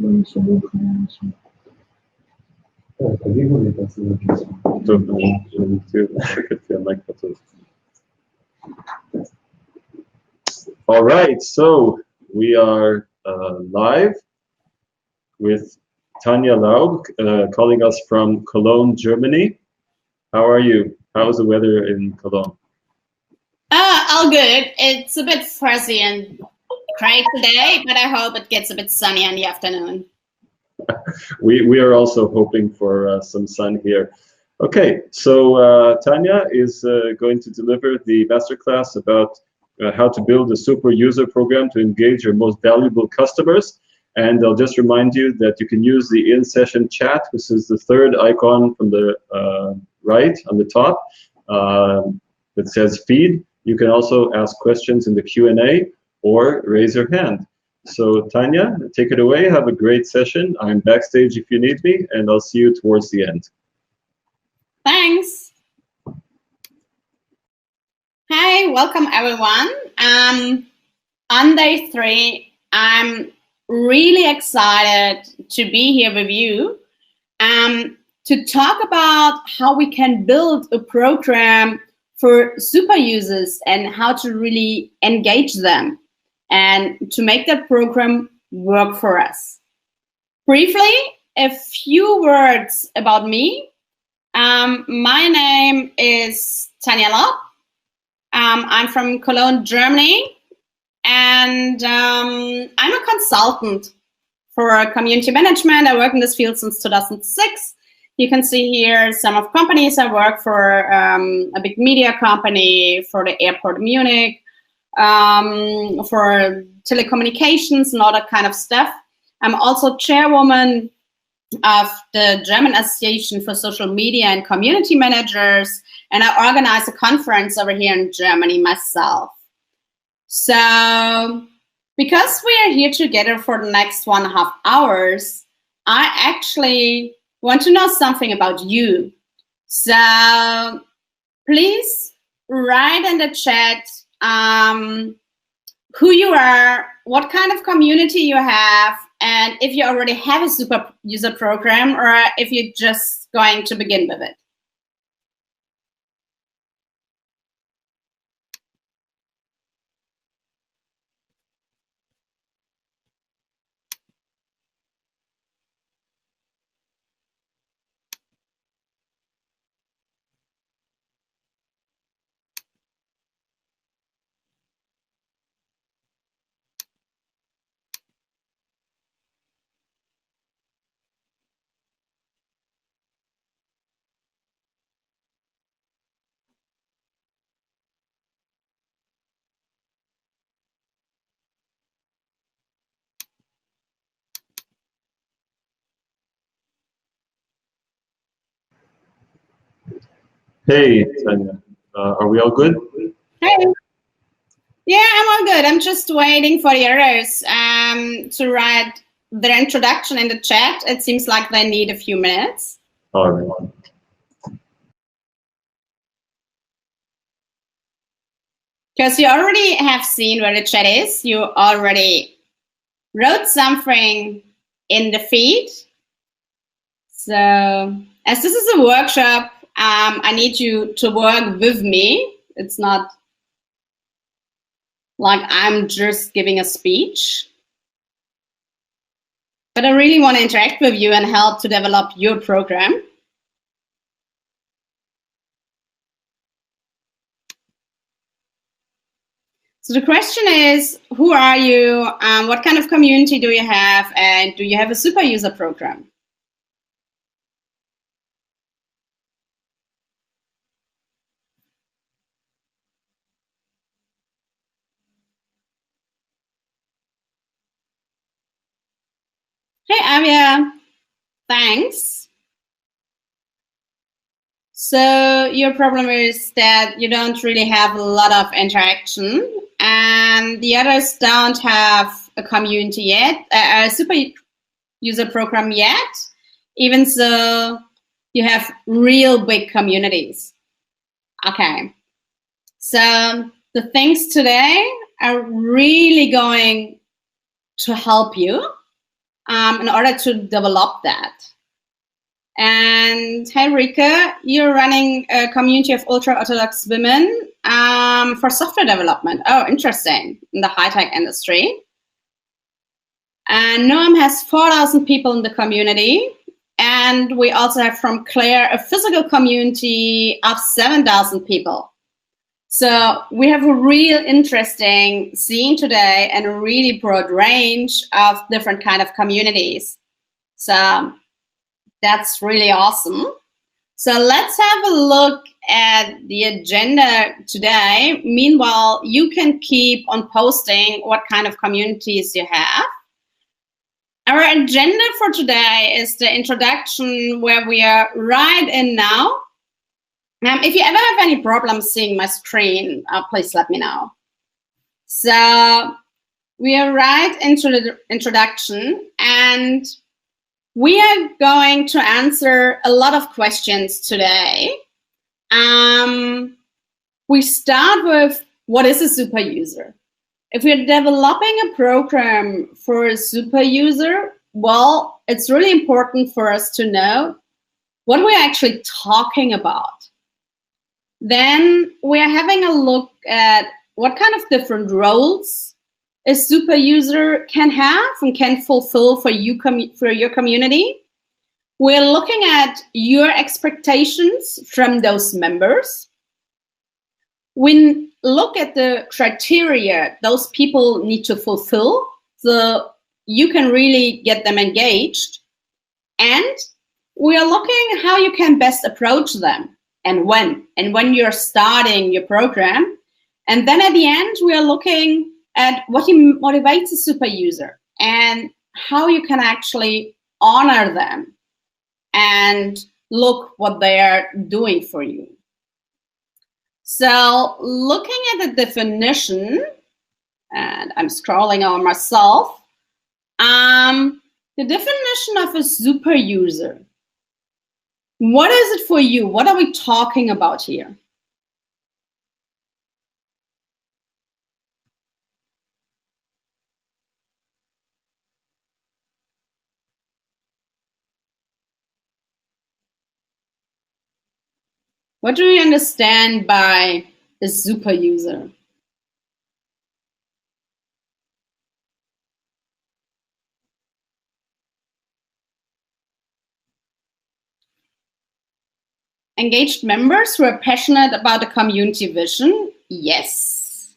All right, so we are live with Tanja Laub, calling us from Cologne, Germany. How are you? How's the weather in Cologne? All good. It's a bit fuzzy and gray today, but I hope it gets a bit sunny in the afternoon. We are also hoping for some sun here. Okay, so Tanja is going to deliver the masterclass about how to build a super user program to engage your most valuable customers. And I'll just remind you that you can use the in-session chat, which is the third icon from the right on the top that says feed. You can also ask questions in the Q&A or raise your hand. So Tanja, take it away. Have a great session. I'm backstage if you need me, and I'll see you towards the end. Thanks. Hi, welcome everyone. On day 3, I'm really excited to be here with you to talk about how we can build a program for super users and how to really engage them and to make that program work for us. Briefly, a few words about me. My name is Tanja Laub. I'm from Cologne, Germany, and I'm a consultant for community management. I work in this field since 2006. You can see here some of companies I work for, a big media company, for the airport Munich, for telecommunications and all that kind of stuff. I'm also chairwoman of the German Association for Social Media and Community Managers, and I organize a conference over here in Germany myself. So, because we are here together for the next 1.5 hours, I actually want to know something about you. So, please write in the chat who you are, what kind of community you have, and if you already have a super user program or if you're just going to begin with it. Hey, Tanja, are we all good? Hey. Yeah, I'm all good. I'm just waiting for the others to write their introduction in the chat. It seems like they need a few minutes. All right. Because you already have seen where the chat is. You already wrote something in the feed. So, as this is a workshop, I need you to work with me. It's not like I'm just giving a speech. But I really want to interact with you and help to develop your program. So the question is, who are you? What kind of community do you have? And do you have a super user program? Hey, Avia. Thanks. So your problem is that you don't really have a lot of interaction, and the others don't have a community yet, a super user program yet, even so you have real big communities. Okay. So the things today are really going to help you in order to develop that. And hey, Rika, you're running a community of ultra-Orthodox women for software development. Oh, interesting, in the high-tech industry. And Noam has 4,000 people in the community. And we also have from Claire a physical community of 7,000 people. So we have a real interesting scene today and a really broad range of different kind of communities. So that's really awesome. So let's have a look at the agenda today. Meanwhile, you can keep on posting what kind of communities you have. Our agenda for today is the introduction where we are right in now. If you ever have any problems seeing my screen, please let me know. So we are right into the introduction, and we are going to answer a lot of questions today. We start with, what is a super user? If we're developing a program for a super user, well, it's really important for us to know what we're actually talking about. Then we're having a look at what kind of different roles a super user can have and can fulfill for you, for your community. We're looking at your expectations from those members. We look at the criteria those people need to fulfill so you can really get them engaged. And we are looking how you can best approach them and when you're starting your program. And then at the end, we are looking at what motivates a super user and how you can actually honor them and look what they're doing for you. So looking at the definition, and I'm scrolling over myself, the definition of a super user. What is it for you? What are we talking about here? What do you understand by a super user? Engaged members who are passionate about the community vision? Yes.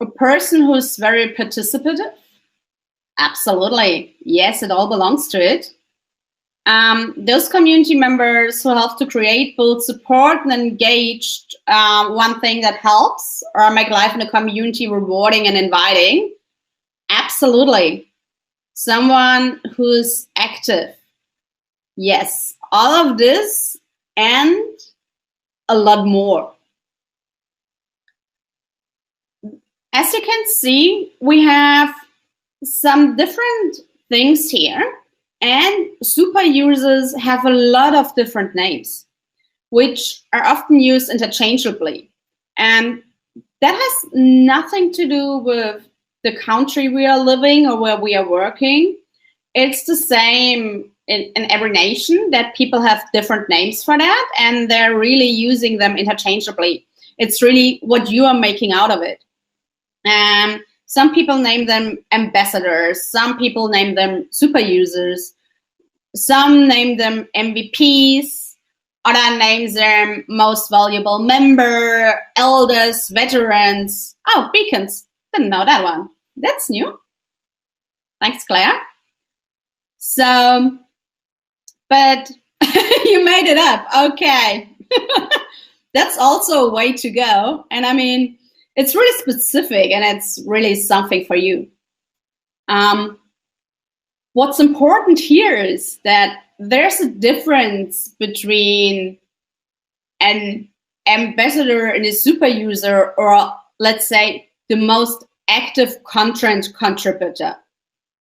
A person who's very participative? Absolutely. Yes, it all belongs to it. Those community members who help to create, build, support, and engage one thing that helps or make life in a community rewarding and inviting. Absolutely. Someone who's active. Yes, all of this and a lot more. As you can see, we have some different things here. And super users have a lot of different names, which are often used interchangeably. And that has nothing to do with the country we are living or where we are working. It's the same in every nation, that people have different names for that, and they're really using them interchangeably. It's really what you are making out of it. Some people name them ambassadors. Some people name them super users. Some name them MVPs. Other names them most valuable member, elders, veterans. Oh, beacons. Didn't know that one. That's new. Thanks, Claire. So, but you made it up. Okay. That's also a way to go. And I mean, it's really specific and it's really something for you. What's important here is that there's a difference between an ambassador and a super user, or let's say the most active content contributor.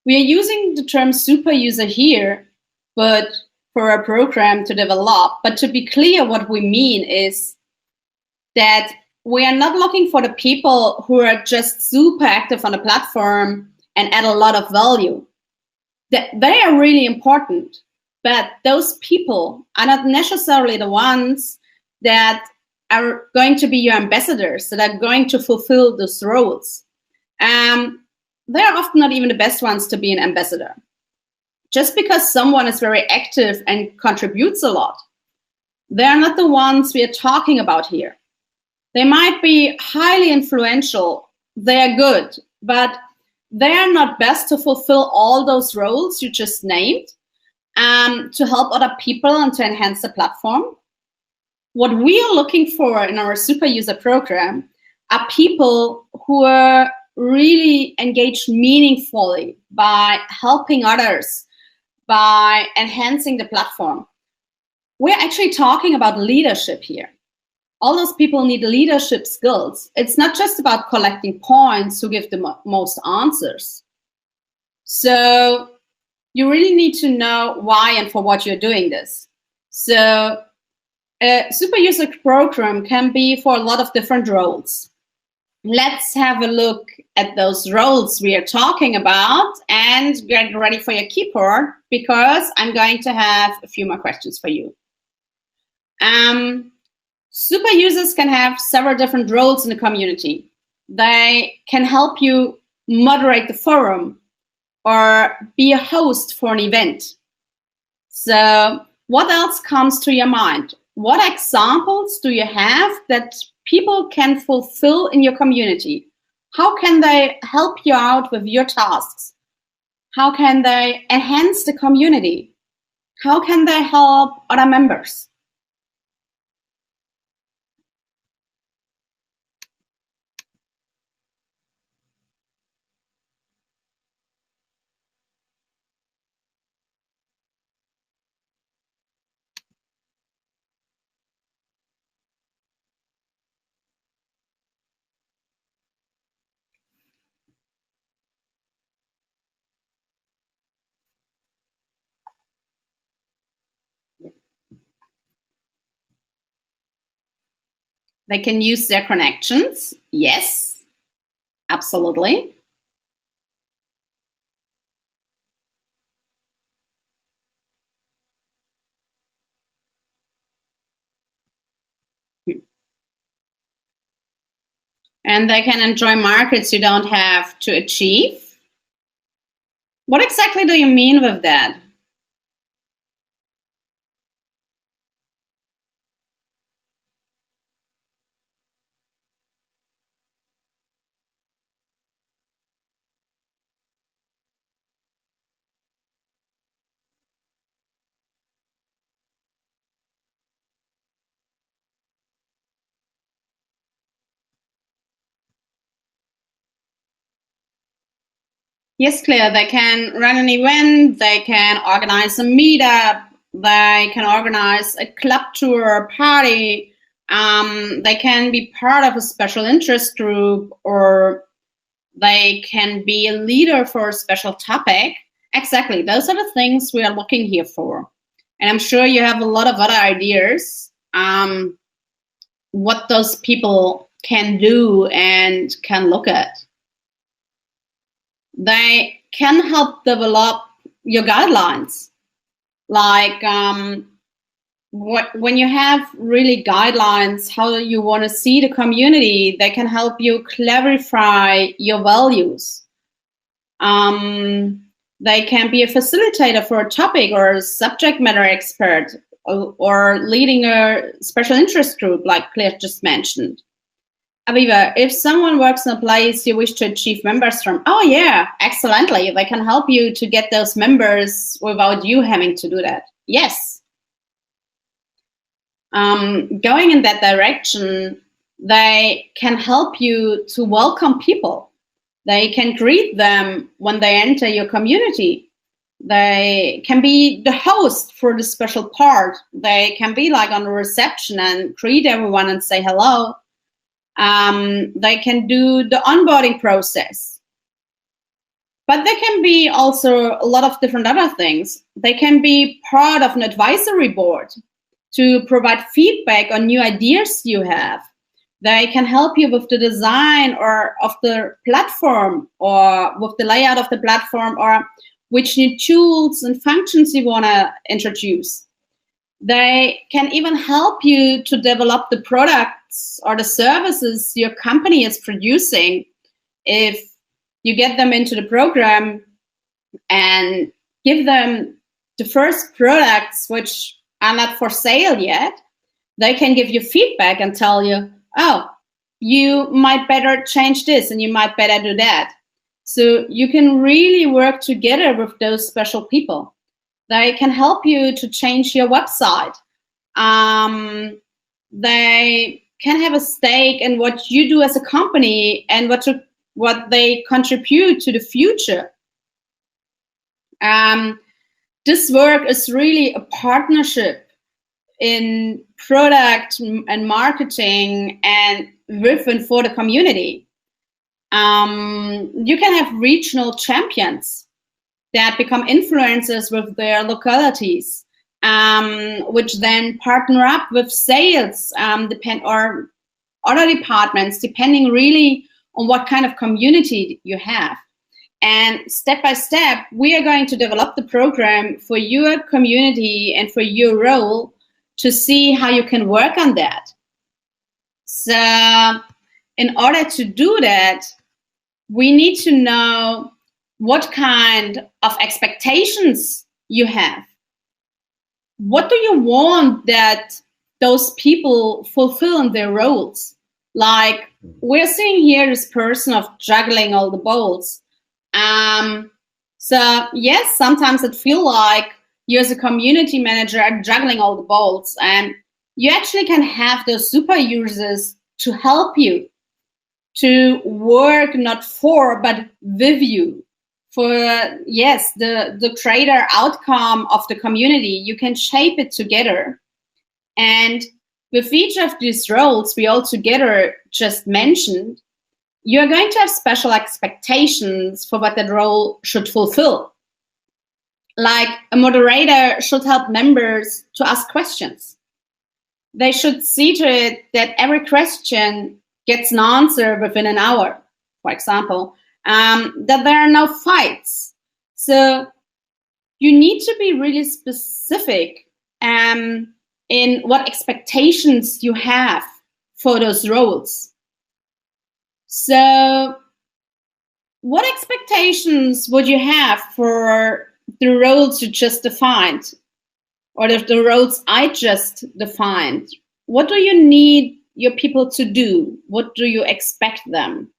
We are using the term super user here, but for a program to develop. But to be clear, what we mean is that we are not looking for the people who are just super active on the platform and add a lot of value. they are really important, but those people are not necessarily the ones that are going to be your ambassadors, that are going to fulfill those roles. They're often not even the best ones to be an ambassador. Just because someone is very active and contributes a lot, they're not the ones we are talking about here. They might be highly influential, they're good, but they're not best to fulfill all those roles you just named, to help other people and to enhance the platform. What we are looking for in our super user program are people who are really engaged meaningfully by helping others, by enhancing the platform. We're actually talking about leadership here. All those people need leadership skills. It's not just about collecting points to give the most answers. So you really need to know why and for what you're doing this. So a super user program can be for a lot of different roles. Let's have a look at those roles we are talking about and get ready for your keyboard, because I'm going to have a few more questions for you. Super users can have several different roles in the community. They can help you moderate the forum or be a host for an event. So what else comes to your mind? What examples do you have that people can fulfill in your community? How can they help you out with your tasks? How can they enhance the community? How can they help other members? They can use their connections. Yes, absolutely. And they can enjoy markets you don't have to achieve. What exactly do you mean with that? Yes, Claire, they can run an event, they can organize a meetup, they can organize a club tour or party, they can be part of a special interest group, or they can be a leader for a special topic. Exactly, those are the things we are looking here for. And I'm sure you have a lot of other ideas what those people can do and can look at. They can help develop your guidelines. Like when you have really guidelines, how you want to see the community, they can help you clarify your values. They can be a facilitator for a topic or a subject matter expert, or leading a special interest group like Claire just mentioned. Aviva, if someone works in a place you wish to achieve members from, oh yeah, excellently, they can help you to get those members without you having to do that. Yes. Going in that direction, they can help you to welcome people. They can greet them when they enter your community. They can be the host for the special part. They can be like on the reception and greet everyone and say hello. They can do the onboarding process. But they can be also a lot of different other things. They can be part of an advisory board to provide feedback on new ideas you have. They can help you with the design or of the platform, or with the layout of the platform, or which new tools and functions you want to introduce. They can even help you to develop the products or the services your company is producing if you get them into the program and give them the first products which are not for sale yet. They can give you feedback and tell you, oh, you might better change this and you might better do that. So you can really work together with those special people. They can help you to change your website. They can have a stake in what you do as a company and what they contribute to the future. This work is really a partnership in product and marketing and with and for the community. You can have regional champions that become influencers with their localities, which then partner up with sales or other departments, depending really on what kind of community you have. And step by step, we are going to develop the program for your community and for your role to see how you can work on that. So in order to do that, we need to know what kind of expectations you have. What do you want that those people fulfill in their roles? Like we're seeing here this person of juggling all the balls. So yes, sometimes it feels like you as a community manager are juggling all the balls, and you actually can have those super users to help you to work not for, but with you. For, yes, the greater outcome of the community, you can shape it together. And with each of these roles we all together just mentioned, you're going to have special expectations for what that role should fulfill. Like a moderator should help members to ask questions. They should see to it that every question gets an answer within an hour, for example, that there are no fights. So you need to be really specific in what expectations you have for those roles. So what expectations would you have for the roles you just defined, or the roles I just defined? What do you need your people to do? What do you expect them?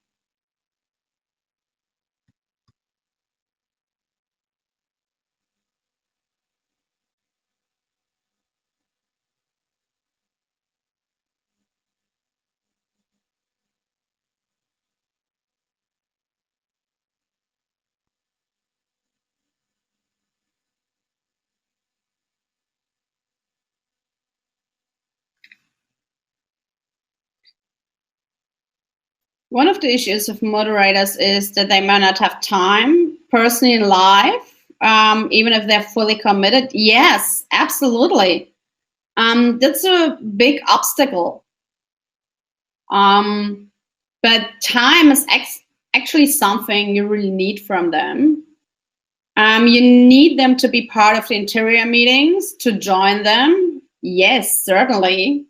One of the issues of moderators is that they might not have time personally in life, even if they're fully committed. Yes, absolutely. That's a big obstacle. But time is actually something you really need from them. You need them to be part of the interior meetings, to join them. Yes, certainly.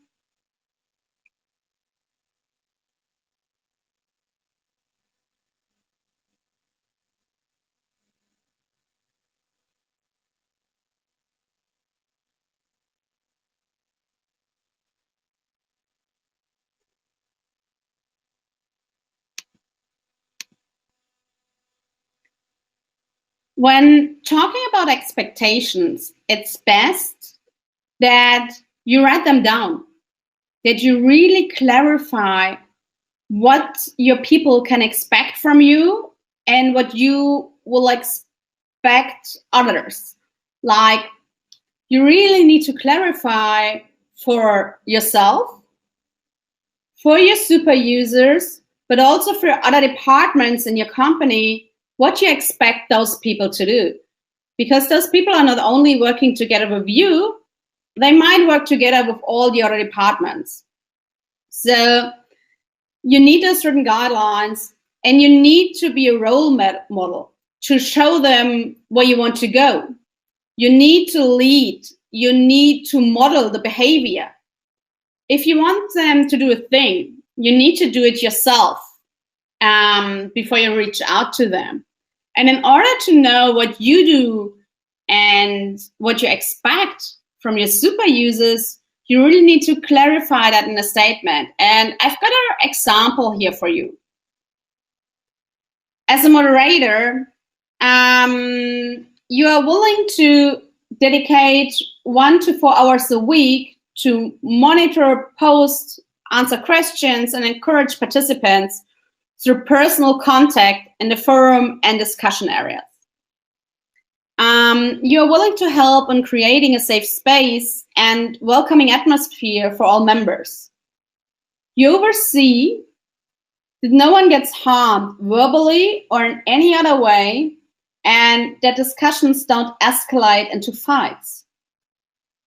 When talking about expectations, it's best that you write them down, that you really clarify what your people can expect from you and what you will expect others. Like, you really need to clarify for yourself, for your super users, but also for other departments in your company, what you expect those people to do. Because those people are not only working together with you, they might work together with all the other departments. So you need those certain guidelines, and you need to be a role model. to show them where you want to go. You need to lead. You need to model the behavior. If you want them to do a thing, you need to do it yourself before you reach out to them. And in order to know what you do and what you expect from your super users, you really need to clarify that in a statement. And I've got an example here for you. As a moderator, you are willing to dedicate 1 to 4 hours a week to monitor, post, answer questions, and encourage participants through personal contact in the forum and discussion areas. You're willing to help in creating a safe space and welcoming atmosphere for all members. You oversee that no one gets harmed verbally or in any other way, and that discussions don't escalate into fights.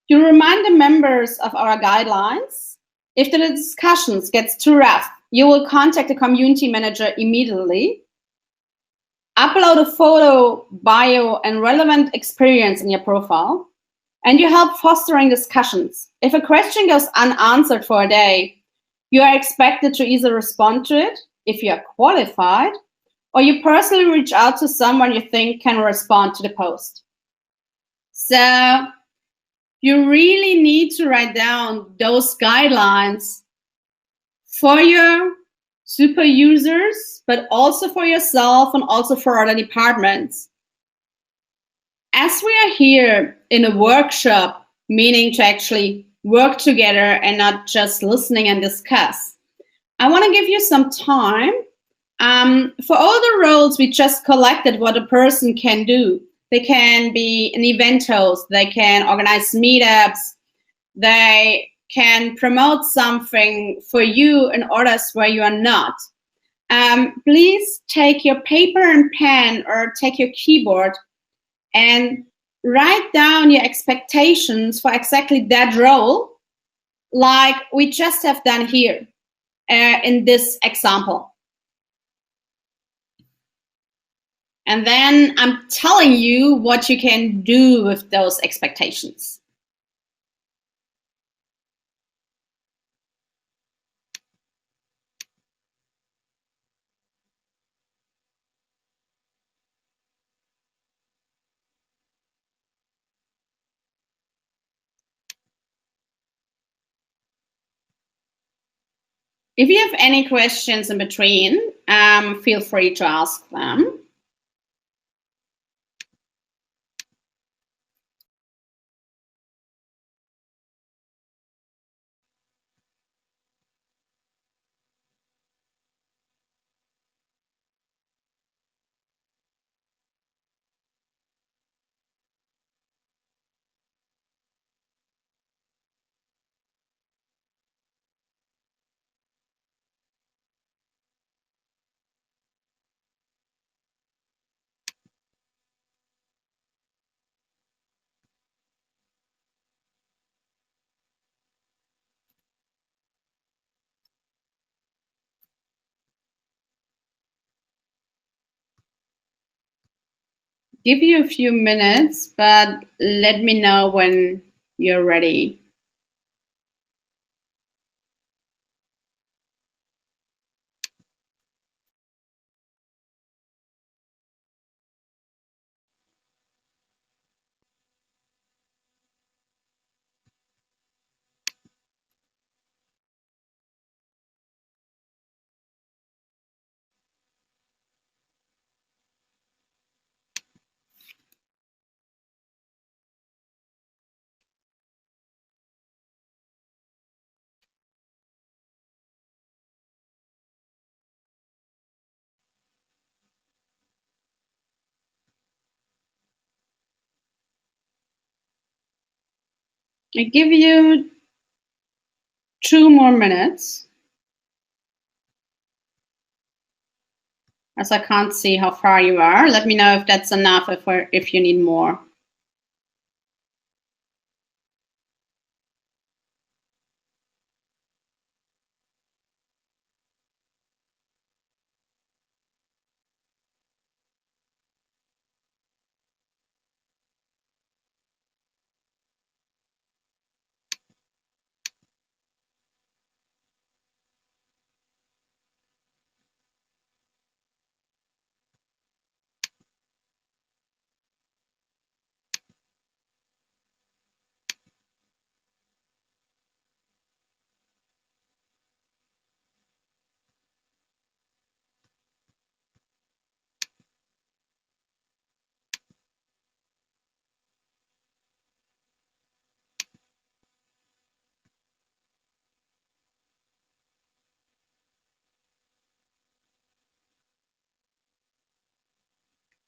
You remind the members of our guidelines. If the discussions gets too rough, you will contact the community manager immediately. Upload a photo, bio, and relevant experience in your profile. And you help fostering discussions. If a question goes unanswered for a day, you are expected to either respond to it, if you are qualified, or you personally reach out to someone you think can respond to the post. So you really need to write down those guidelines for your super users, but also for yourself and also for other departments. As we are here in a workshop, meaning to actually work together and not just listening and discuss, I want to give you some time. For all the roles we just collected, what a person can do. They can be an event host, they can organize meetups, they can promote something for you in orders where you are not. Please take your paper and pen or take your keyboard and write down your expectations for exactly that role, like we just have done here in this example. And then I'm telling you what you can do with those expectations. If you have any questions in between, feel free to ask them. Give you a few minutes, but let me know when you're ready. I give you 2 more minutes, as I can't see how far you are. Let me know if that's enough, if you need more.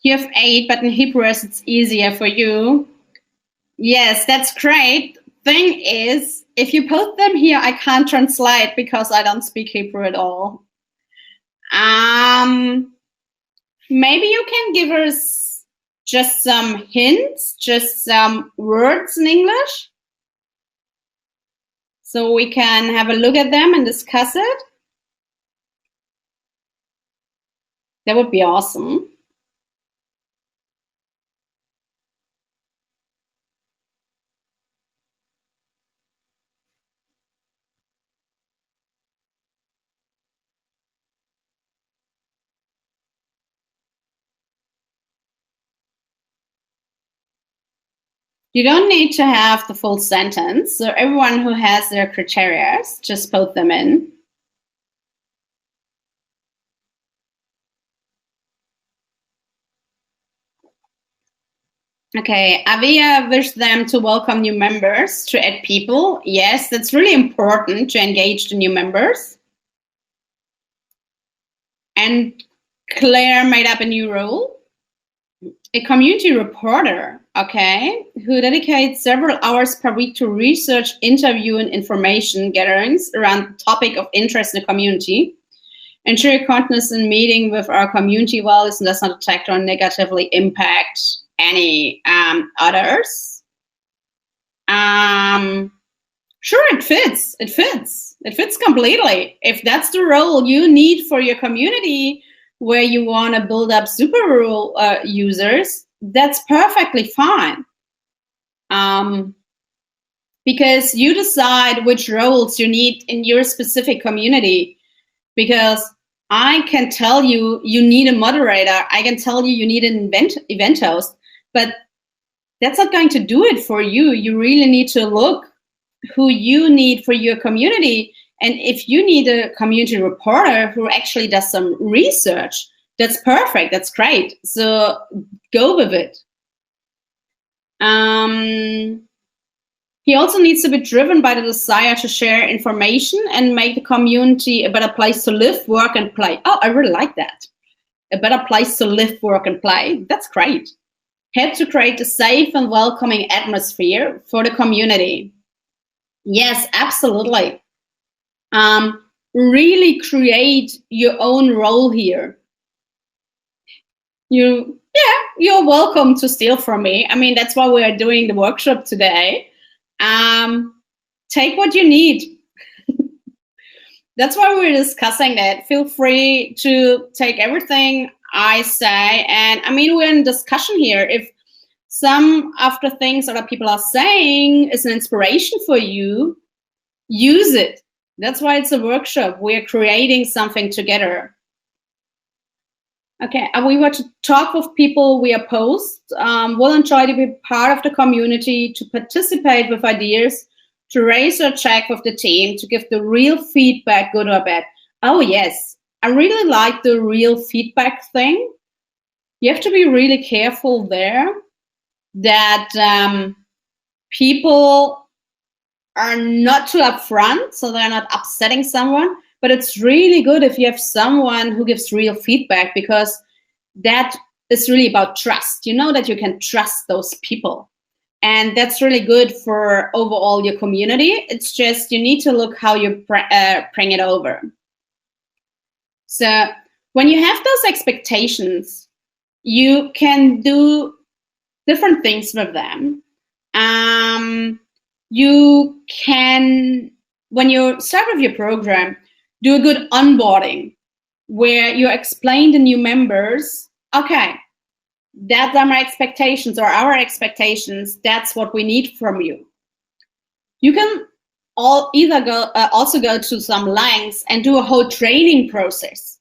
You have 8, but in Hebrew it's easier for you. Yes, that's great. Thing is, if you put them here, I can't translate because I don't speak Hebrew at all. Maybe you can give us just some hints, just some words in English, so we can have a look at them and discuss it. That would be awesome. You don't need to have the full sentence, so everyone who has their criteria, just put them in. Okay, Avia wished them to welcome new members, to add people. Yes, that's really important to engage the new members. And Claire made up a new role, a community reporter, okay, who dedicates several hours per week to research, interview, and information gatherings around the topic of interest in the community. Ensure continuous in meeting with our community values and does not affect or negatively impact any others. Sure, it fits. It fits. It fits completely. If that's the role you need for your community, where you want to build up super rule users, that's perfectly fine. Because you decide which roles you need in your specific community. Because I can tell you, you need a moderator. I can tell you, you need an event host. But that's not going to do it for you. You really need to look who you need for your community. And if you need a community reporter who actually does some research, that's perfect. That's great. So go with it. He also needs to be driven by the desire to share information and make the community a better place to live, work, and play. Oh, I really like that. A better place to live, work, and play. That's great. Help to create a safe and welcoming atmosphere for the community. Yes, absolutely. Really create your own role here. You're welcome to steal from me. I mean, that's why we are doing the workshop today. Take what you need. That's why we're discussing that. Feel free to take everything I say. And I mean, we're in discussion here. If some of the things other people are saying is an inspiration for you, use it. That's why it's a workshop. We're creating something together. Okay, we want to talk with people we oppose. We'll enjoy to be part of the community, to participate with ideas, to raise or check with the team, to give the real feedback, good or bad. Oh, yes, I really like the real feedback thing. You have to be really careful there that people are not too upfront, so they're not upsetting someone. But it's really good if you have someone who gives real feedback, because that is really about trust. You know that you can trust those people. And that's really good for overall your community. It's just you need to look how you bring it over. So when you have those expectations, you can do different things with them. You can, when you start with your program, do a good onboarding where you explain to new members, okay, that's our expectations or our expectations. That's what we need from you. You can also go to some lengths and do a whole training process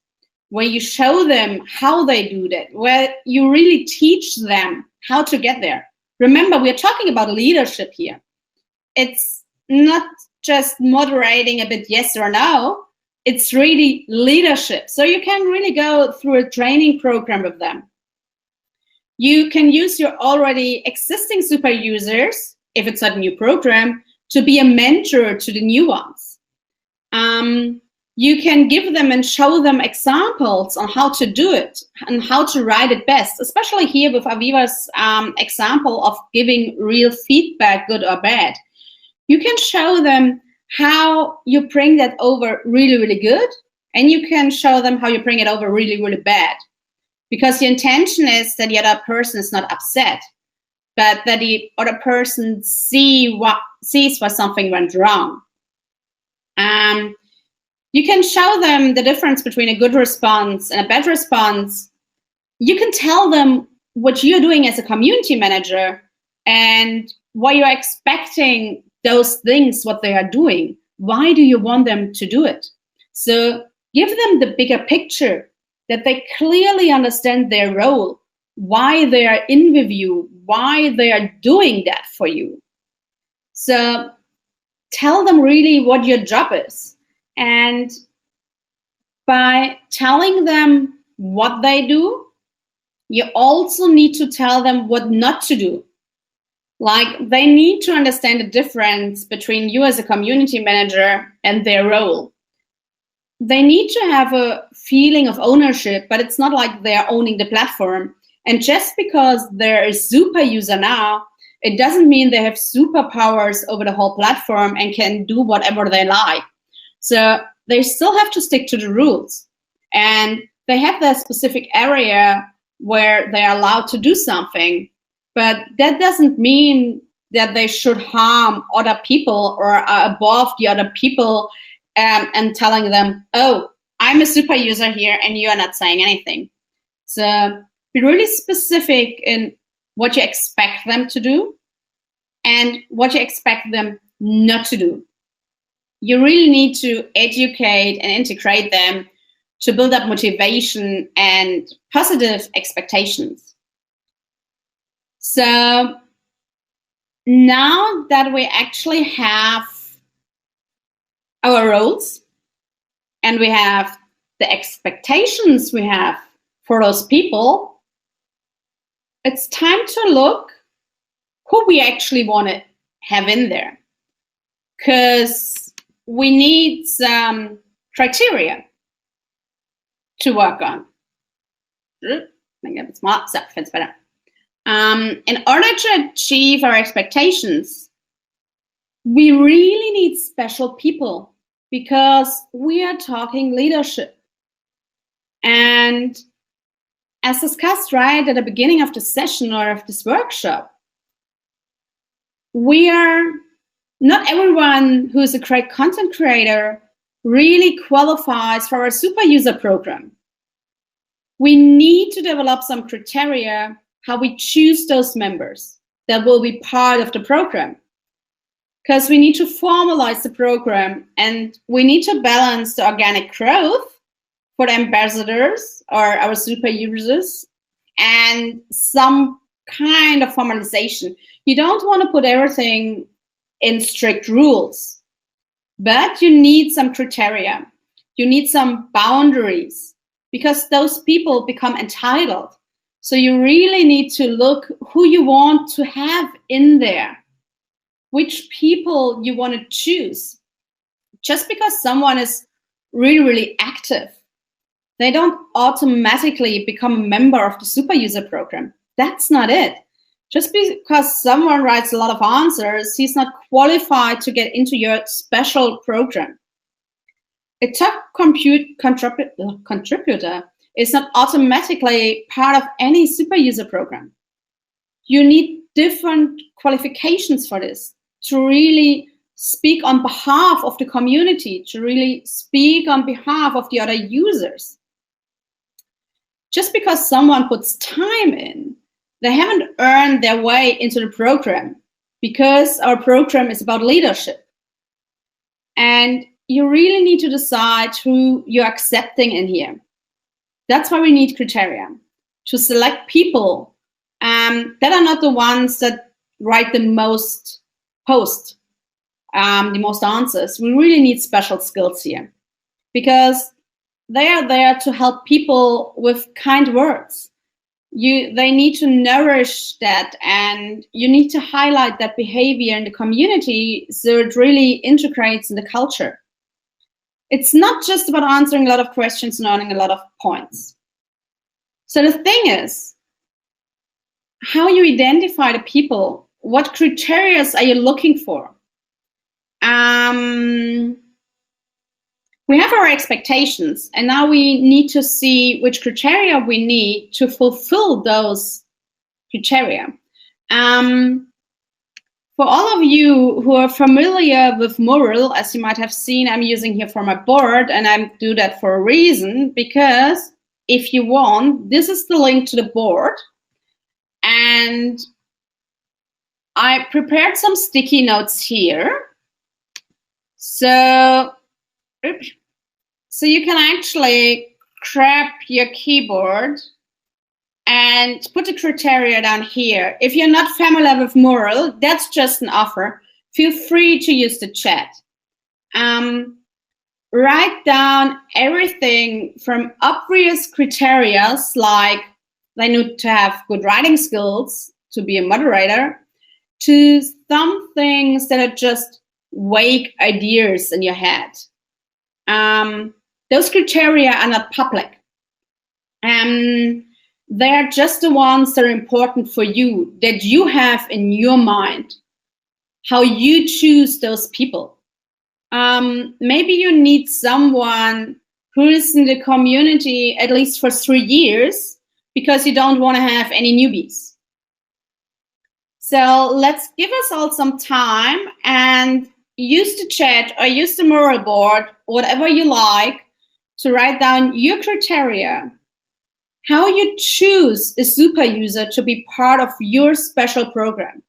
where you show them how they do that, where you really teach them how to get there. Remember, we're talking about leadership here. It's not just moderating a bit yes or no. It's really leadership. So you can really go through a training program with them. You can use your already existing super users, if it's not a new program, to be a mentor to the new ones. You can give them and show them examples on how to do it and how to write it best, especially here with Aviva's example of giving real feedback, good or bad. You can show them how you bring that over really, really good, and you can show them how you bring it over really, really bad. Because the intention is that the other person is not upset, but that the other person sees why something went wrong. You can show them the difference between a good response and a bad response. You can tell them what you're doing as a community manager and why you're expecting those things, what they are doing. Why do you want them to do it? So give them the bigger picture, that they clearly understand their role, why they are in with you, why they are doing that for you. So tell them really what your job is. And by telling them what they do, you also need to tell them what not to do. Like, they need to understand the difference between you as a community manager and their role. They need to have a feeling of ownership, but it's not like they're owning the platform. And just because they're a super user now, it doesn't mean they have superpowers over the whole platform and can do whatever they like. So they still have to stick to the rules. And they have that specific area where they're allowed to do something. But that doesn't mean that they should harm other people or are above the other people and telling them, oh, I'm a super user here and you're not saying anything. So be really specific in what you expect them to do and what you expect them not to do. You really need to educate and integrate them to build up motivation and positive expectations. So now that we actually have our roles and we have the expectations we have for those people, it's time to look who we actually want to have in there. Because we need some criteria to work on. Make it smart, so it's better. In order to achieve our expectations, we really need special people because we are talking leadership. And as discussed right at the beginning of the session or of this workshop, not everyone who is a great content creator really qualifies for our super user program. We need to develop some criteria how we choose those members that will be part of the program. Because we need to formalize the program and we need to balance the organic growth for the ambassadors or our super users and some kind of formalization. You don't want to put everything in strict rules, but you need some criteria. You need some boundaries because those people become entitled. So you really need to look who you want to have in there, which people you want to choose. Just because someone is really, really active, they don't automatically become a member of the super user program. That's not it. Just because someone writes a lot of answers, he's not qualified to get into your special program. A top contributor is not automatically part of any super user program. You need different qualifications for this to really speak on behalf of the community, to really speak on behalf of the other users. Just because someone puts time in, they haven't earned their way into the program because our program is about leadership. And you really need to decide who you're accepting in here. That's why we need criteria to select people that are not the ones that write the most posts, the most answers. We really need special skills here because they are there to help people with kind words. They need to nourish that, and you need to highlight that behavior in the community so it really integrates in the culture. It's not just about answering a lot of questions and earning a lot of points. So the thing is, how you identify the people, what criteria are you looking for? We have our expectations, and now we need to see which criteria we need to fulfill those criteria. For all of you who are familiar with Mural, as you might have seen, I'm using here for my board, and I do that for a reason, because if you want, this is the link to the board. And I prepared some sticky notes here. So you can actually grab your keyboard and put the criteria down here. If you're not familiar with Mural, that's just an offer. Feel free to use the chat. Write down everything from obvious criteria, like they need to have good writing skills to be a moderator, to some things that are just vague ideas in your head. Those criteria are not public. They're just the ones that are important for you, that you have in your mind, how you choose those people. Maybe you need someone who is in the community at least for 3 years because you don't want to have any newbies. So let's give us all some time and use the chat or use the Mural board, whatever you like, to write down your criteria, how you choose a super user to be part of your special program.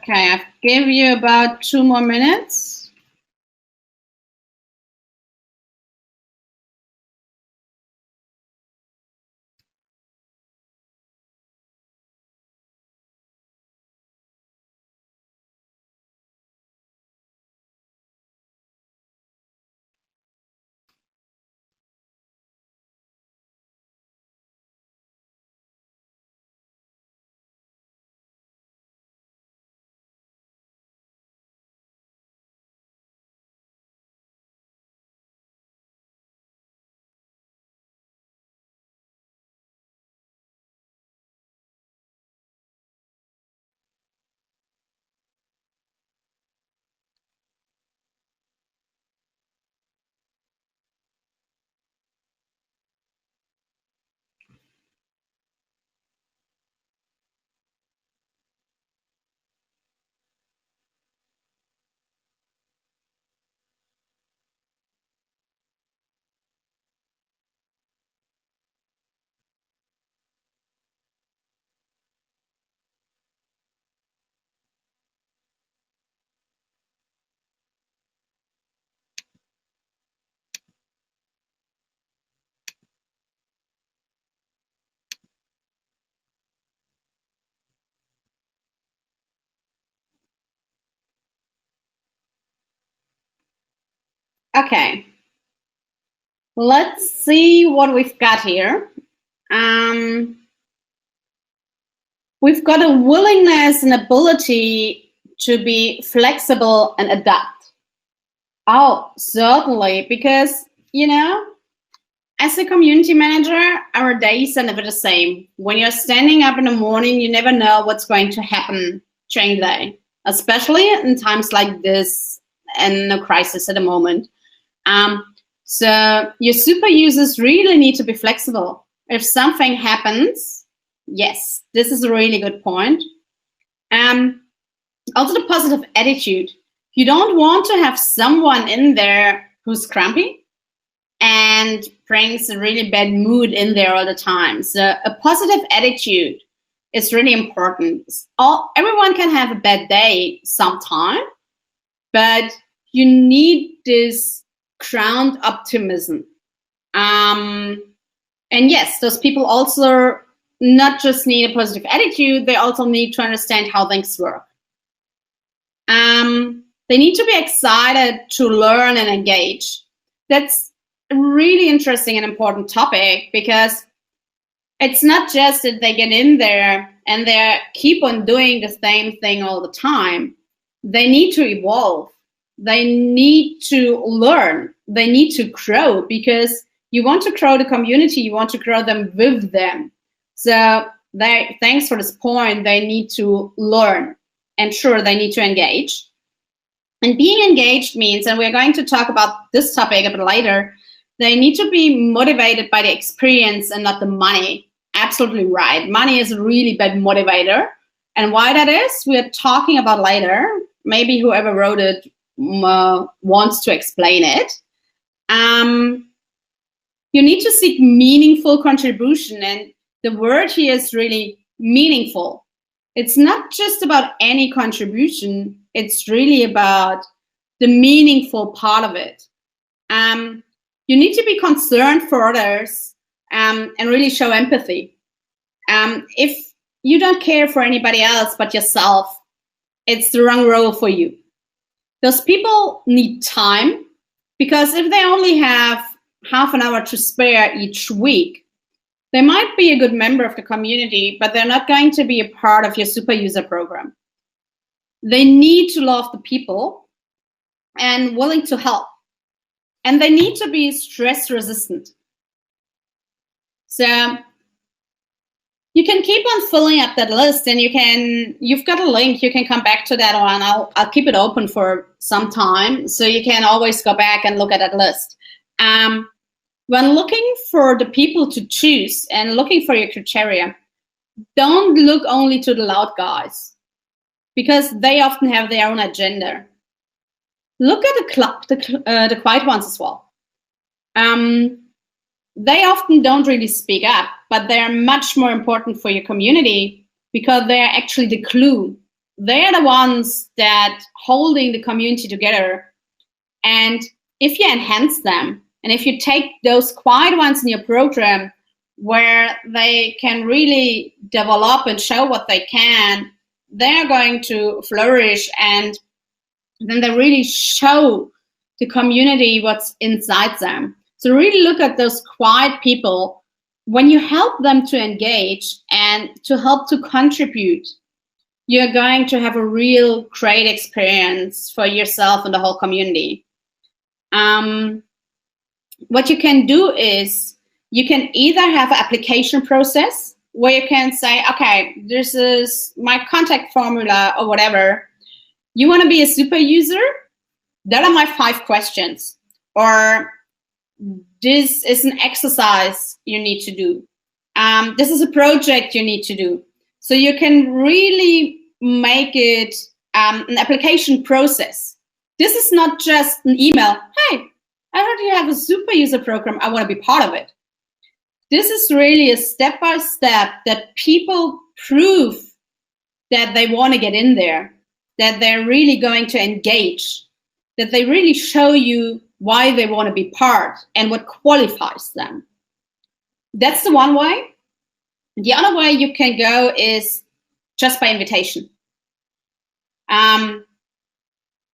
Okay, I've given you about 2 more minutes. Okay, let's see what we've got here. We've got a willingness and ability to be flexible and adapt. Oh, certainly, because, you know, as a community manager, our days are never the same. When you're standing up in the morning, you never know what's going to happen during the day, especially in times like this and a crisis at the moment. So your super users really need to be flexible. If something happens, yes, this is a really good point. Also the positive attitude. You don't want to have someone in there who's grumpy and brings a really bad mood in there all the time. So a positive attitude is really important. Everyone can have a bad day sometime, but you need this ground optimism. And yes, those people also not just need a positive attitude, they also need to understand how things work. They need to be excited to learn and engage. That's a really interesting and important topic, because it's not just that they get in there and they keep on doing the same thing all the time. They need to evolve. They need to learn. They need to grow, because you want to grow the community. You want to grow them with them. So thanks for this point. They need to learn, and sure, they need to engage. And being engaged means, and we're going to talk about this topic a bit later, they need to be motivated by the experience and not the money. Absolutely right. Money is a really bad motivator. And why that is, we're talking about later. Maybe whoever wrote it wants to explain it. You need to seek meaningful contribution. And the word here is really meaningful. It's not just about any contribution. It's really about the meaningful part of it. You need to be concerned for others and really show empathy. If you don't care for anybody else but yourself, it's the wrong role for you. Those people need time, because if they only have half an hour to spare each week, they might be a good member of the community, but they're not going to be a part of your super user program. They need to love the people and willing to help. And they need to be stress resistant. So you can keep on filling up that list, and you've got a link, you can come back to that one. I'll keep it open for some time, so you can always go back and look at that list. When looking for the people to choose and looking for your criteria, don't look only to the loud guys, because they often have their own agenda. Look at the quiet ones as well. They often don't really speak up, but they are much more important for your community, because they are actually the glue. they're the ones that holding the community together. And if you enhance them, and if you take those quiet ones in your program where they can really develop and show what they can, they're going to flourish, and then they really show the community what's inside them. So really look at those quiet people. When you help them to engage and to help to contribute, you're going to have a real great experience for yourself and the whole community. What you can do is you can either have an application process where you can say, okay, this is my contact formula or whatever. You want to be a super user? That are my 5 questions. Or this is an exercise you need to do. This is a project you need to do. So you can really make it an application process. This is not just an email. Hey, I heard you have a super user program. I want to be part of it. This is really a step-by-step that people prove that they want to get in there, that they're really going to engage, that they really show you why they want to be part and what qualifies them. That's the one way. The other way you can go is just by invitation.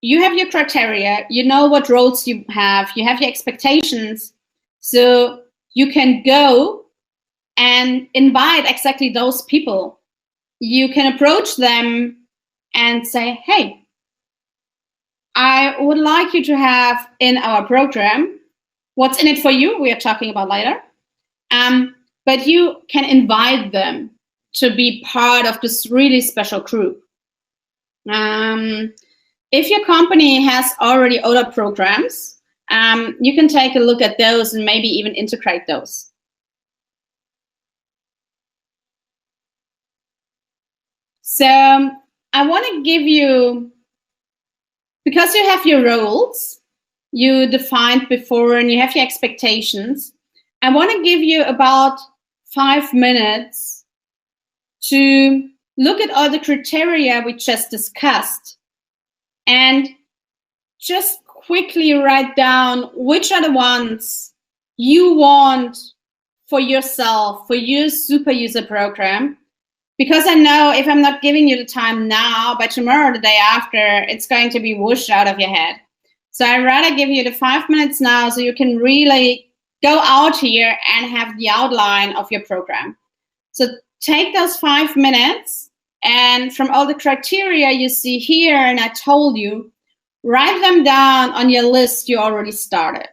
You have your criteria, you know what roles you have your expectations, so you can go and invite exactly those people. You can approach them and say, hey, I would like you to have in our program, what's in it for you, we are talking about later, but you can invite them to be part of this really special group. If your company has already other programs, you can take a look at those and maybe even integrate those. So I want to give you, because you have your roles you defined before and you have your expectations, I want to give you about 5 minutes to look at all the criteria we just discussed and just quickly write down which are the ones you want for yourself, for your super user program. Because I know if I'm not giving you the time now, by tomorrow or the day after, it's going to be whooshed out of your head. So I'd rather give you the 5 minutes now so you can really go out here and have the outline of your program. So take those 5 minutes, and from all the criteria you see here, and I told you, write them down on your list you already started.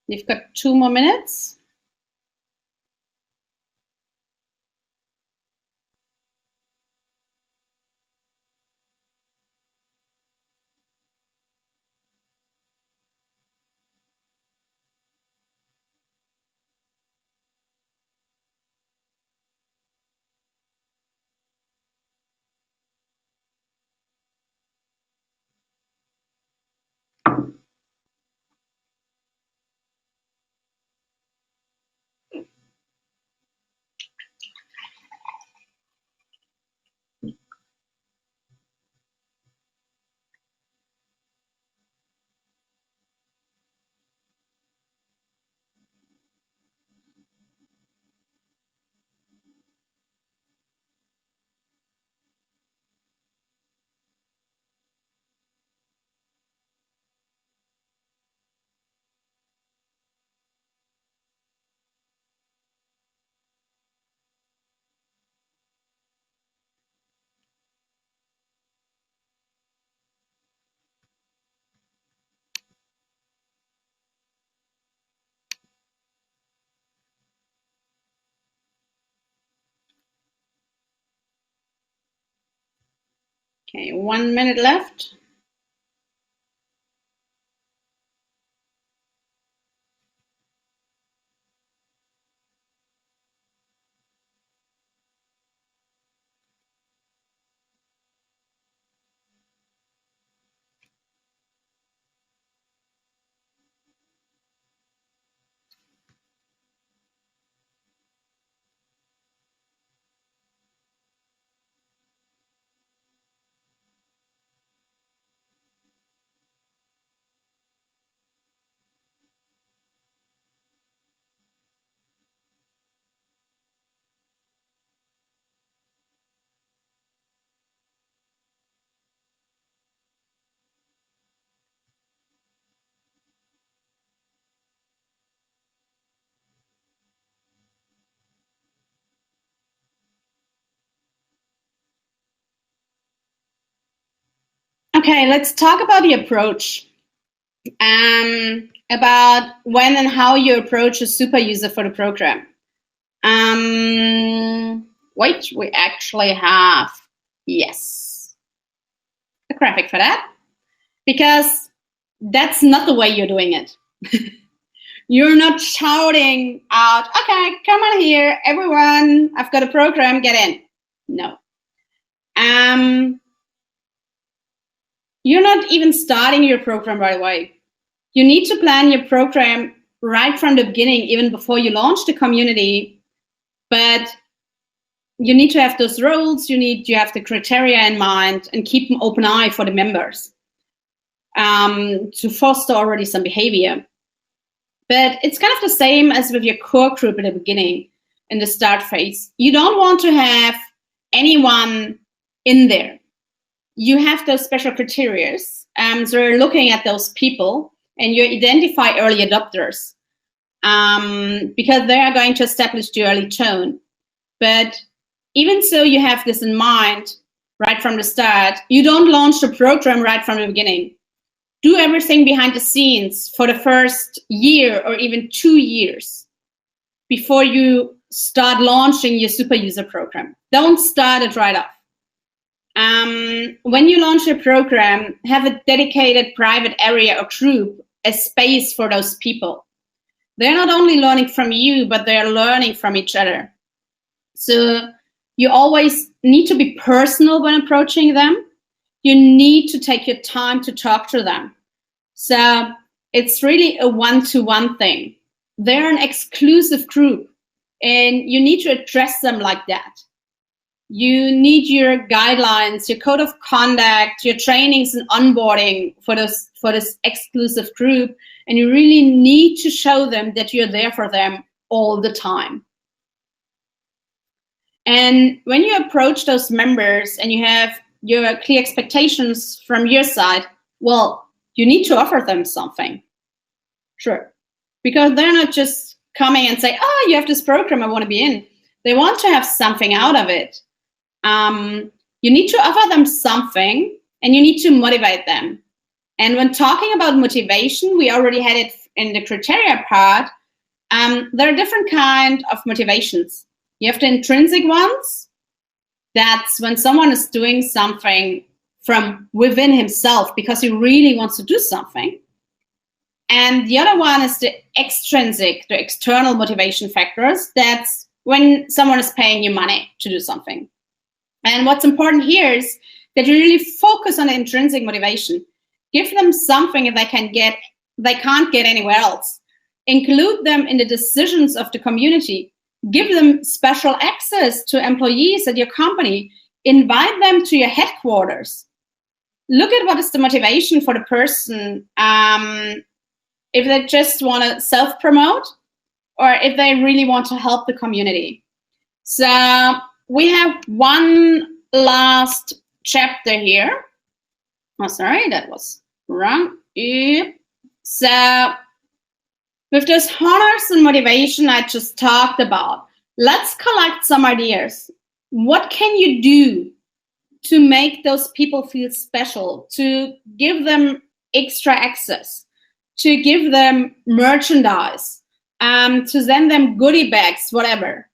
You've got 2 more minutes. Okay, 1 minute left. Okay, let's talk about the approach. About when and how you approach a super user for the program. Wait, we actually have, yes, a graphic for that, because that's not the way you're doing it. You're not shouting out, okay, come on here, everyone, I've got a program, get in. No. You're not even starting your program right away. You need to plan your program right from the beginning, even before you launch the community. But you need to have those roles, you have the criteria in mind, and keep an open eye for the members to foster already some behavior. But it's kind of the same as with your core group at the beginning, in the start phase. You don't want to have anyone in there. You have those special criteria. So you're looking at those people, and you identify early adopters because they are going to establish the early tone. But even so, you have this in mind right from the start. You don't launch the program right from the beginning. Do everything behind the scenes for the first year or even 2 years before you start launching your super user program. Don't start it right off. When you launch your program, have a dedicated private area or group, a space for those people. They're not only learning from you, but they're learning from each other. So you always need to be personal when approaching them. You need to take your time to talk to them. So it's really a one-to-one thing. They're an exclusive group, and you need to address them like that. You need your guidelines, your code of conduct, your trainings and onboarding for this exclusive group. And you really need to show them that you're there for them all the time. And when you approach those members and you have your clear expectations from your side, well, you need to offer them something. Sure. Because they're not just coming and say, oh, you have this program, I want to be in. They want to have something out of it. You need to offer them something, and you need to motivate them. And when talking about motivation, we already had it in the criteria part. There are different kinds of motivations. You have the intrinsic ones. That's when someone is doing something from within himself because he really wants to do something. And the other one is the extrinsic, the external motivation factors. That's when someone is paying you money to do something. And what's important here is that you really focus on the intrinsic motivation. Give them something they can't get anywhere else. Include them in the decisions of the community. Give them special access to employees at your company. Invite them to your headquarters. Look at what is the motivation for the person. If they just want to self-promote, or if they really want to help the community. So we have one last chapter here. Oh, sorry, that was wrong. So with those honors and motivation I just talked about, let's collect some ideas. What can you do to make those people feel special, to give them extra access, to give them merchandise, to send them goodie bags, whatever.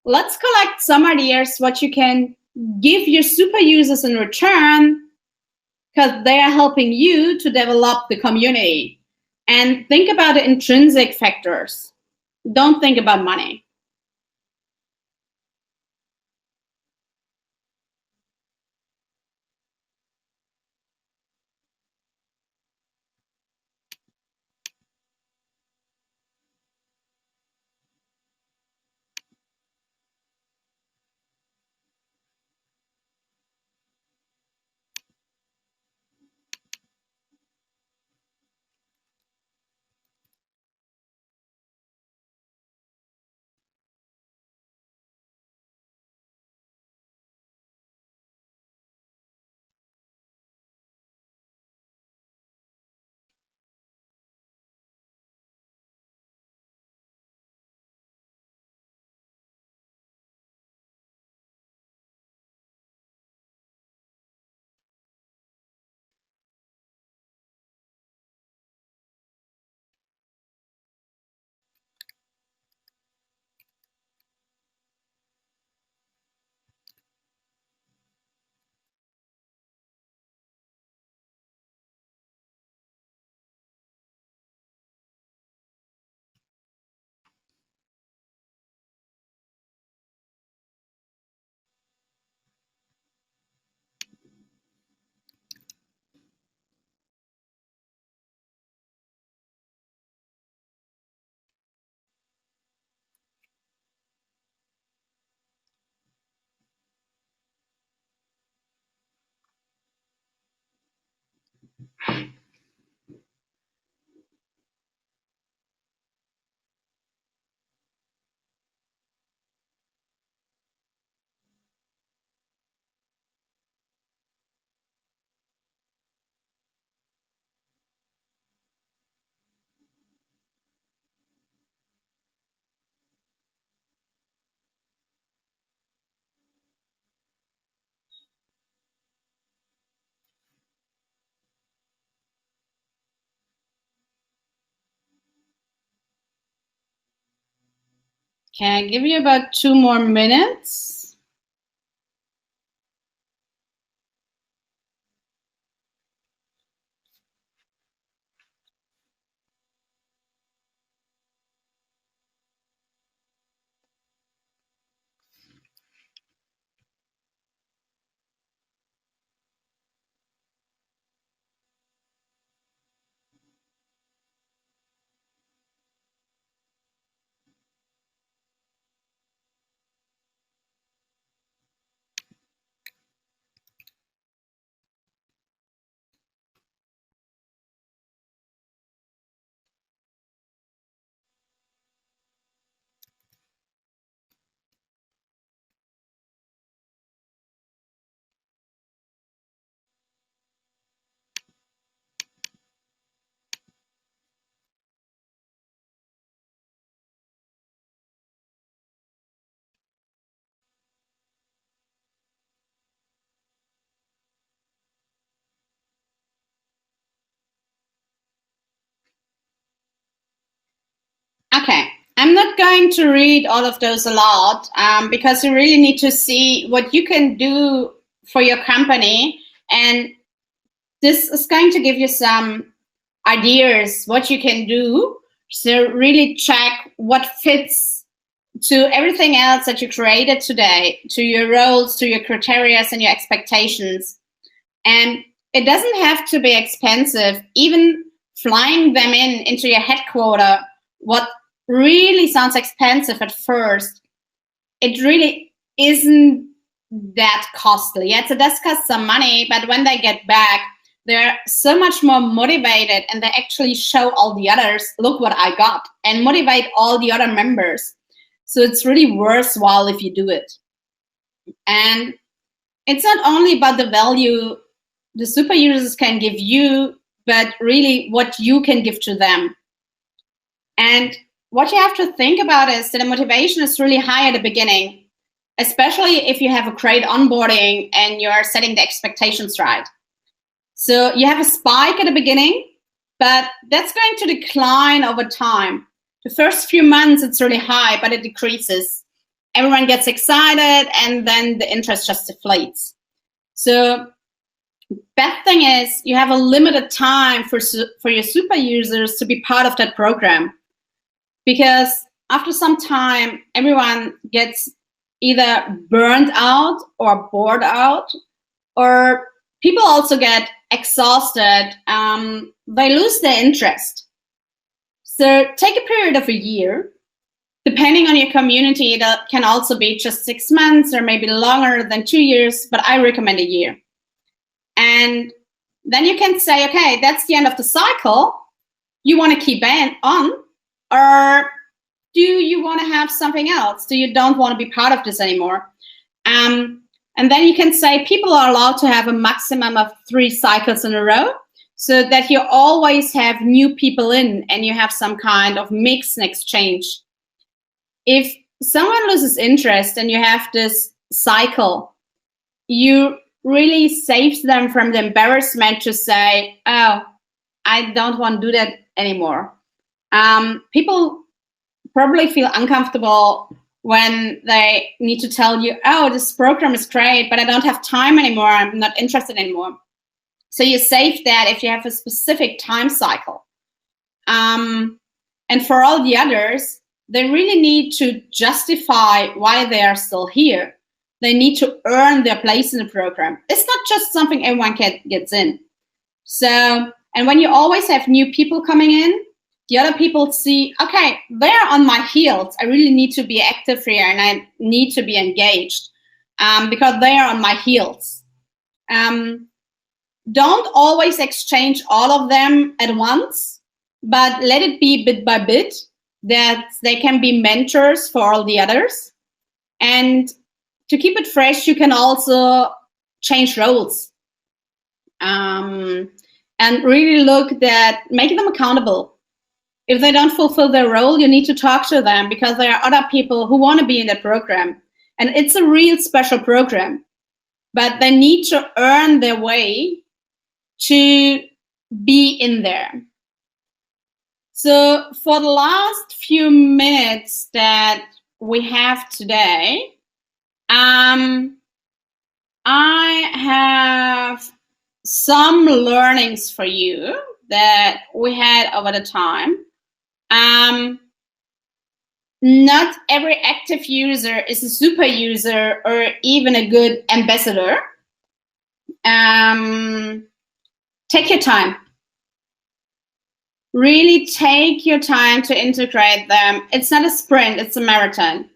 Let's collect some ideas what you can give your super users in return because they are helping you to develop the community. And think about the intrinsic factors. Don't think about money. Can I give you about 2 more minutes? Okay, I'm not going to read all of those aloud because you really need to see what you can do for your company. And this is going to give you some ideas what you can do. So really check what fits to everything else that you created today, to your roles, to your criteria and your expectations. And it doesn't have to be expensive. Even flying them into your headquarters, what really sounds expensive at first, it really isn't that costly. Yes, it does cost some money, but when they get back, they're so much more motivated and they actually show all the others, look what I got, and motivate all the other members. So it's really worthwhile if you do it. And it's not only about the value the super users can give you, but really what you can give to them. And what you have to think about is that the motivation is really high at the beginning, especially if you have a great onboarding and you're setting the expectations right. So you have a spike at the beginning, but that's going to decline over time. The first few months, it's really high, but it decreases. everyone gets excited, and then the interest just deflates. So best thing is you have a limited time for your super users to be part of that program, because after some time, everyone gets either burned out or bored out, or people also get exhausted. They lose their interest. So take a period of a year. Depending on your community, that can also be just 6 months or maybe longer than 2 years, but I recommend a year. And then you can say, okay, that's the end of the cycle. You want to keep on, or do you want to have something else? Do you don't want to be part of this anymore? And then you can say people are allowed to have a maximum of 3 cycles in a row, so that you always have new people in and you have some kind of mix and exchange. If someone loses interest and you have this cycle, you really saves them from the embarrassment to say, oh, I don't want to do that anymore. People probably feel uncomfortable when they need to tell you, oh, this program is great, but I don't have time anymore. I'm not interested anymore. So you save that if you have a specific time cycle. And for all the others, they really need to justify why they are still here. They need to earn their place in the program. It's not just something everyone gets in. So, and when you always have new people coming in, the other people see, okay, they're on my heels. I really need to be active here and I need to be engaged because they are on my heels. Don't always exchange all of them at once, but let it be bit by bit, that they can be mentors for all the others. And to keep it fresh, you can also change roles and really look at making them accountable. If they don't fulfill their role, you need to talk to them, because there are other people who want to be in the program. And it's a real special program, but they need to earn their way to be in there. So for the last few minutes that we have today, I have some learnings for you that we had over the time. Not every active user is a super user or even a good ambassador. Take your time. Really take your time to integrate them. It's not a sprint, it's a marathon.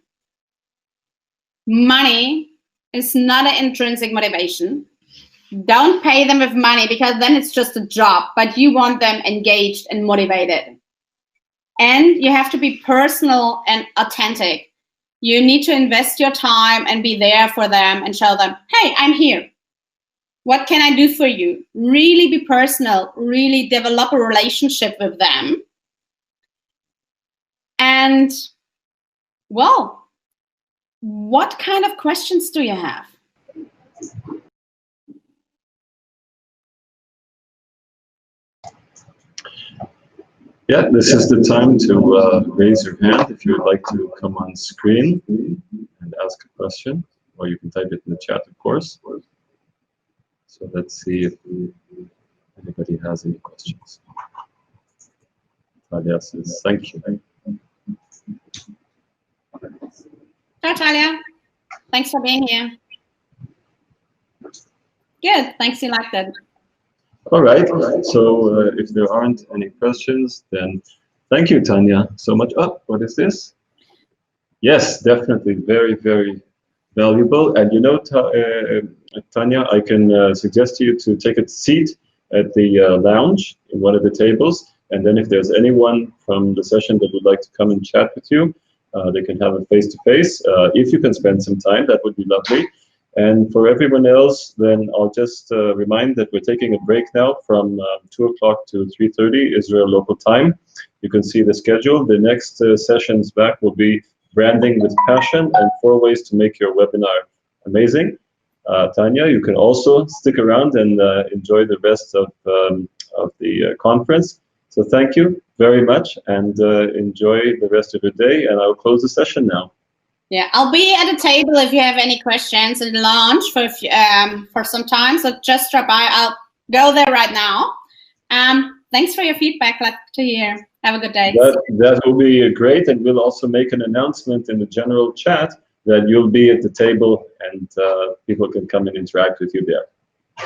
Money is not an intrinsic motivation. Don't pay them with money, because then it's just a job, but you want them engaged and motivated. And you have to be personal and authentic. You need to invest your time and be there for them and show them, hey, I'm here. What can I do for you? Really be personal, really develop a relationship with them. And, well, what kind of questions do you have? Yeah, this is the time to raise your hand if you would like to come on screen and ask a question, or you can type it in the chat, of course. So let's see if anybody has any questions. Talia says, thank you. Hi, Talia. Thanks for being here. Good, thanks, you liked it. All right, so if there aren't any questions, then thank you, Tanja, so much. Oh, what is this? Yes, definitely, very, very valuable. And you know, Tanja, I can suggest to you to take a seat at the lounge in one of the tables, and then if there's anyone from the session that would like to come and chat with you, they can have a face-to-face. If you can spend some time, that would be lovely. And for everyone else, then I'll just remind that we're taking a break now from 2 o'clock to 3:30 Israel local time. You can see the schedule. The next sessions back will be branding with passion and 4 ways to make your webinar amazing. Tanja, you can also stick around and enjoy the rest of the conference. So thank you very much, and enjoy the rest of your day. And I'll close the session now. Yeah, I'll be at the table if you have any questions in lunch for some time. So just drop by. I'll go there right now. Thanks for your feedback. Glad to hear. Have a good day. That will be great, and we'll also make an announcement in the general chat that you'll be at the table, and people can come and interact with you there.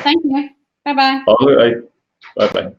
Thank you. Bye-bye. All right. Bye-bye.